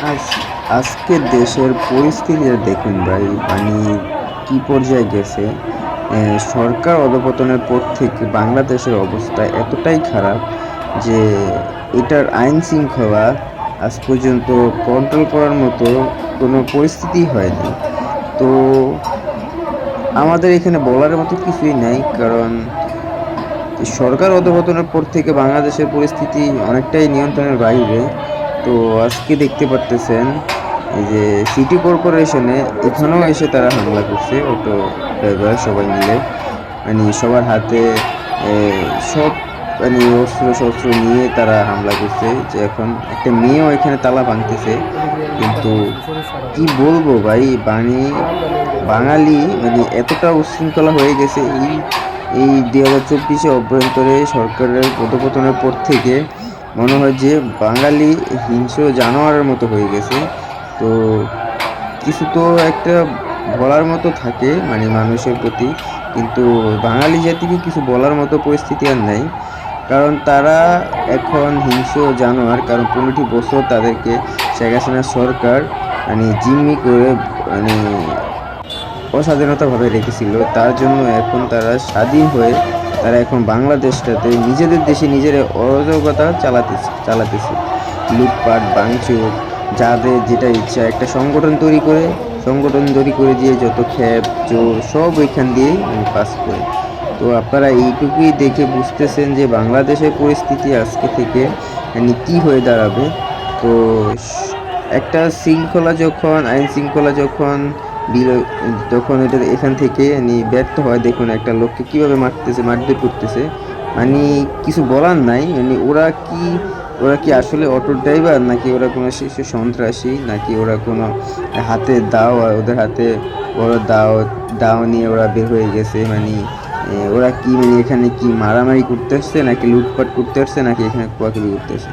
আজ আজকের দেশের পরিস্থিতিটা দেখুন ভাই, মানে কি পর্যায়ে গেছে। সরকার অধপতনের পর থেকে বাংলাদেশের অবস্থা এতটাই খারাপ যে এটার আইন শৃঙ্খলা আজ পর্যন্ত কন্ট্রোল করার মতো কোনো পরিস্থিতি হয়নি। তো আমাদের এখানে বলার মতো কিছুই নাই, কারণ সরকার অধপতনের পর থেকে বাংলাদেশের পরিস্থিতি অনেকটাই নিয়ন্ত্রণের বাইরে। তো আজকে দেখতে পারতেছেন এই যে সিটি কর্পোরেশনে এখানেও এসে তারা হামলা করছে, অটো ড্রাইভার সবাই মিলে। মানে সবার হাতে এ, সব মানে অস্ত্র শস্ত্র নিয়ে তারা হামলা করছে, যে এখন একটা মেয়েও এখানে তালা ভাঙতেছে। কিন্তু কি বলবো ভাই, মানে বাঙালি মানে এতটা উচ্ছৃঙ্খলা হয়ে গেছে এই 2024 অভ্যন্তরে সরকারের পদপতনের পর থেকে। মনে হয় যে বাঙালি হিংস্র জানোয়ারের মতো হয়ে গেছে। তো কিছু তো একটা বলার মতো থাকে মানে মানুষের প্রতি, কিন্তু বাঙালি জাতিকে কিছু বলার মতো পরিস্থিতি আর নাই। কারণ তারা এখন হিংস্র জানোয়ার, কারণ 15টি বছর তাদেরকে শেখ হাসিনা সরকার মানে জিম্মি করে মানে অস্বাধীনতাভাবে রেখেছিল। তার জন্য এখন তারা স্বাধীন হয়ে তারা এখন বাংলাদেশটাতে নিজেদের দেশে নিজেরা অরাজকতা চালাতেছে। লুটপাট, ভাঙচুর, যাদের যেটা ইচ্ছা একটা সংগঠন তৈরি করে দিয়ে যত খ্যাপ চোর সব ওইখান দিয়েই মানে পাস করে। তো আপনারা এইটুকুই দেখে বুঝতেছেন যে বাংলাদেশের পরিস্থিতি আজকে থেকে মানে কি হয়ে দাঁড়াবে। তো একটা আইন শৃঙ্খলা যখন বিলো যখন এটা এখান থেকে ব্যর্থ হয়, দেখুন একটা লোককে কিভাবে মারধর করতেছে। মানে কিছু বলার নাই। মানে ওরা কি আসলে অটো ড্রাইভার, নাকি ওরা কোনো শিশু সন্ত্রাসী, নাকি ওরা কোনো হাতে দাও, আর ওদের হাতে বড় দাও নিয়ে ওরা বের হয়ে গেছে। মানে ওরা কি মানে এখানে কি মারামারি করতে আসছে, নাকি লুটপাট করতে আসছে, নাকি এখানে কুয়াকুবি করতে আসছে।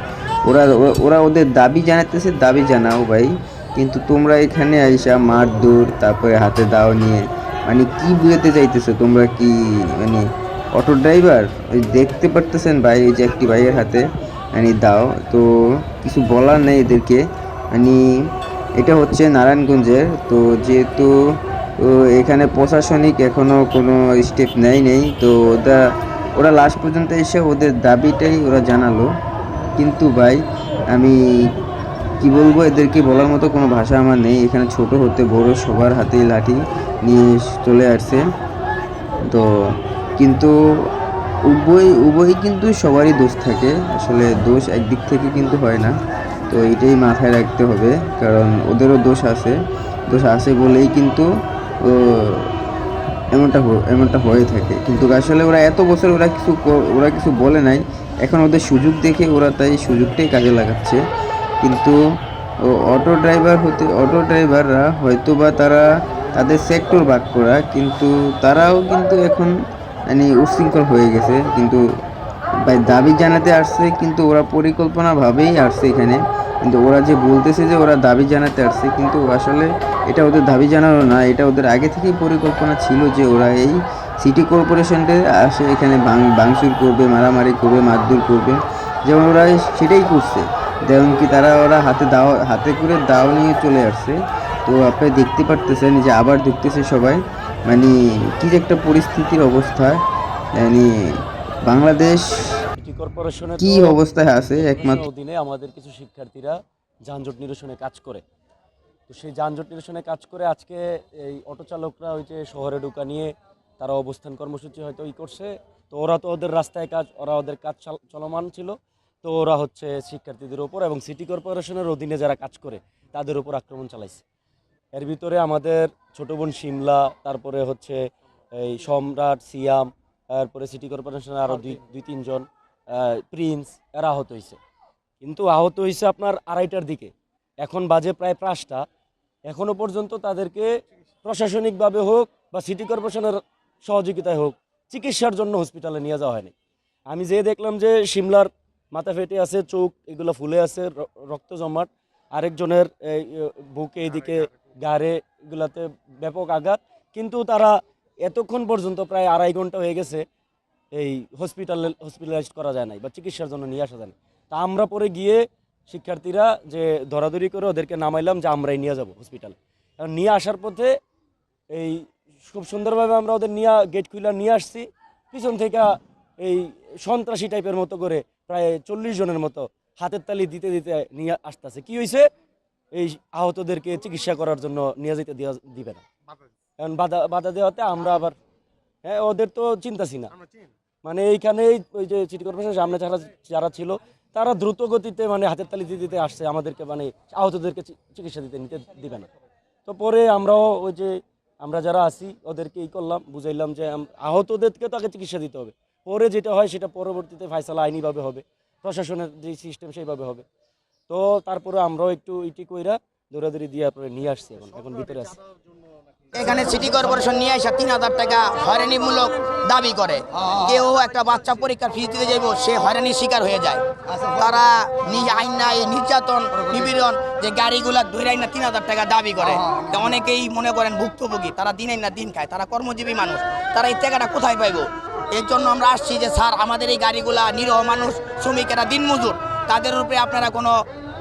ওরা ওদের দাবি জানাতেছে, দাবি জানাও ভাই। কিন্তু তোমরা এখানে আইসা মারধর, তারপরে হাতে দাও নিয়ে মানে কি বুঝাতে চাইতেছো? তোমরা কি মানে অটো ড্রাইভার? ওই দেখতে পারতেছেন ভাই, এই যে একটি ভাইয়ের হাতে মানে দাও। তো কিছু বলার নেই এদেরকে। মানে এটা হচ্ছে নারায়ণগঞ্জের। তো যেহেতু ও এখানে প্রশাসনিক এখনো কোনো স্টেপ নেই, তো ওরা লাস্ট পর্যন্ত এসে ওদের দাবিটাই ওরা জানালো। কিন্তু ভাই আমি কি বলবো, এদেরকে বলার মতো কোনো ভাষা আমার নেই। এখানে ছোট হতে বড় সবার হাতেই লাঠি নিয়ে চলে আসছে। তো কিন্তু উভয়ই কিন্তু সবারই দোষ থাকে, আসলে দোষ একদিক থেকে কিন্তু হয় না। তো এইটাই মাথায় রাখতে হবে, কারণ ওদেরও দোষ আছে বলেই কিন্তু ও এমনটা হয়ে থাকে। কিন্তু আসলে ওরা এত বছর ওরা কিছু বলে নাই। এখন ওদের সুযোগ দেখে ওরা তাই সুযোগটাই কাজে লাগাচ্ছে। কিন্তু অটো ড্রাইভাররা হয়তো বা তারা তাদের সেক্টর ভাগ করা, কিন্তু তারাও কিন্তু এখন মানে উচ্ছৃঙ্খল হয়ে গেছে। কিন্তু ভাই দাবি জানাতে আসছে, কিন্তু ওরা পরিকল্পনাভাবেই আসছে এখানে। কিন্তু ওরা যে বলতেছে যে ওরা দাবি জানাতে আসছে, কিন্তু আসলে এটা ওদের দাবি জানানো না, এটা ওদের আগে থেকেই পরিকল্পনা ছিল যে ওরা এই সিটি কর্পোরেশনটা আসে এখানে ভাঙচুর করবে, মারামারি করবে, মারধর করবে। যেমন ওরা সেটাই করছে। যেমন কি ওরা হাতে করে দাও নিয়ে চলে আসছে। তো আপনি দেখতে পারতেছেন যে আবার দেখতেছে সবাই মানে কি যে একটা পরিস্থিতির অবস্থা। মানে বাংলাদেশ সিটি কর্পোরেশনে কি তো অবস্থায় আছে সিটি একমাত্র। কর্পোরেশনের অধীনে আমাদের কিছু শিক্ষার্থীরা যানজট নিরসনে কাজ করে। তো সেই যানজট নিরসনে কাজ করে আজকে এই অটো চালকরা ওই যে শহরে ঢোকা নিয়ে তারা অবস্থান কর্মসূচি হয়তো করছে। তো ওরা তো ওদের রাস্তায় ওদের কাজ চলমান ছিল। তো ওরা হচ্ছে শিক্ষার্থীদের ওপর এবং সিটি কর্পোরেশনের অধীনে যারা কাজ করে তাদের উপর আক্রমণ চালাইছে। এর ভিতরে আমাদের ছোট বোন শিমলা, তারপরে হচ্ছে এই সম্রাট, সিয়াম, তারপরে সিটি কর্পোরেশনের আরও দুই তিনজন, প্রিন্স, এরা আহত হয়েছে। কিন্তু আহত হয়েছে আপনার 2:30টার দিকে। এখন বাজে প্রায় 5টা। এখনও পর্যন্ত তাদেরকে প্রশাসনিকভাবে হোক বা সিটি কর্পোরেশনের সহযোগিতায় হোক চিকিৎসার জন্য হসপিটালে নিয়ে যাওয়া হয়নি। আমি দেখলাম যে শিমলার মাথা ফেটে আছে, চোখ এগুলো ফুলে আছে, রক্ত জমাট। আরেকজনের এই বুকে এদিকে গাড়ে এগুলাতে ব্যাপক আঘাত। কিন্তু তারা এতক্ষণ পর্যন্ত প্রায় 2.5 ঘন্টা হয়ে গেছে এই হসপিটালাইজড করা যায় নাই বা চিকিৎসার জন্য নিয়ে আসা যায় না। তা আমরা পরে গিয়ে শিক্ষার্থীরা যে ধরাধরি করে ওদেরকে নামাইলাম যে আমরাই নিয়ে যাব হসপিটালে। এখন নিয়ে আসার পথে এই খুব সুন্দরভাবে আমরা ওদের নিয়ে গেট খুলে নিয়ে আসছি। পিছন থেকে এই সন্ত্রাসী টাইপের মতো করে প্রায় 40 জনের মতো হাতের তালি দিতে দিতে নিয়ে আসতেছে। কি হয়েছে, এই আহতদেরকে চিকিৎসা করার জন্য নিয়ে যেতে দিবে না। এখন বাধা দেওয়াতে আমরা আবার হ্যাঁ ওদের তো চিন্তাছি না, মানে এইখানেই ওই যে সিটি কর্পোরেশনের সামনে যারা ছিল তারা দ্রুত গতিতে মানে হাতের তালি দিতে দিতে আসছে, আমাদেরকে মানে আহতদেরকে চিকিৎসা নিতে দিবে না। তো পরে আমরাও ওই যে আমরা যারা আছি ওদেরকে করলাম, বুঝাইলাম যে আহতদেরকে তো আগে চিকিৎসা দিতে হবে, পরে যেটা হয় সেটা পরবর্তীতে ফায়সালা আইনিভাবে হবে, প্রশাসনের যে সিস্টেম সেইভাবে হবে। তো তারপরে আমরাও একটু কইরা দৌড়াদৌড়ি দিয়ে পরে নিয়ে আসছি, এখন ভিতরে আছি। এখানে সিটি কর্পোরেশন নিয়ে আসা 3000 টাকা হয়রানিমূলক দাবি করে। কেউ একটা বাচ্চা পরীক্ষার ফিস দিতে যাইব, সে হয়রানির শিকার হয়ে যায়। তারা নিজ আইন না এই নির্যাতন নিপীড়ন যে গাড়িগুলা ধরে না 3000 টাকা দাবি করে। তো অনেকেই মনে করেন ভুক্তভোগী, তারা দিন না দিন খায়, তারা কর্মজীবী মানুষ, তারা এই টাকাটা কোথায় পাইব? এর জন্য আমরা আসছি যে স্যার আমাদের এই গাড়িগুলা নিরহ মানুষ, শ্রমিকেরা দিনমজুর, তাদের উপরে আপনারা কোনো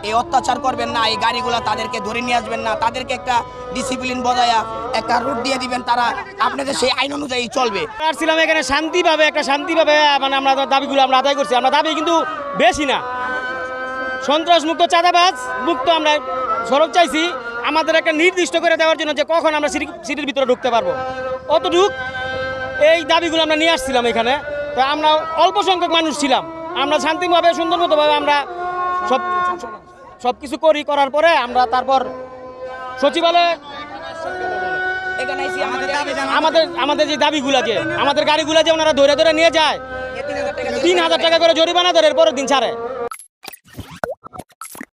এই অত্যাচার করবেন না, এই গাড়িগুলা তাদেরকে ধরে নিয়ে আসবেন না, তাদেরকে একটা ডিসিপ্লিন বজায়া একটা রুট দিয়ে দিবেন, তারা আপনাদের সেই আইন অনুযায়ী চলবে। আসছিলাম এখানে শান্তিভাবে মানে আমরা দাবিগুলো আমরা আদায় করছি। আমরা দাবি কিন্তু বেশি না, সন্ত্রাস মুক্ত, চাঁদাবাজ মুক্ত আমরা সড়ক চাইছি। আমাদের একটা নির্দিষ্ট করে দেওয়ার জন্য যে কখন আমরা সিটির ভিতরে ঢুকতে পারবো, অতটুক এই দাবিগুলো আমরা নিয়ে আসছিলাম এখানে। তো আমরা অল্প সংখ্যক মানুষ ছিলাম, আমরা শান্তিভাবে সুন্দর মতোভাবে আমরা সব কিছু করার পরে আমরা তারপর সচিবালয়ে আমাদের যে দাবিগুলা, যে আমাদের গাড়িগুলা যে ওনারা ধরে নিয়ে যায়, 3000 টাকা করে জরিমানা ধরে পরের দিন ছাড়ে।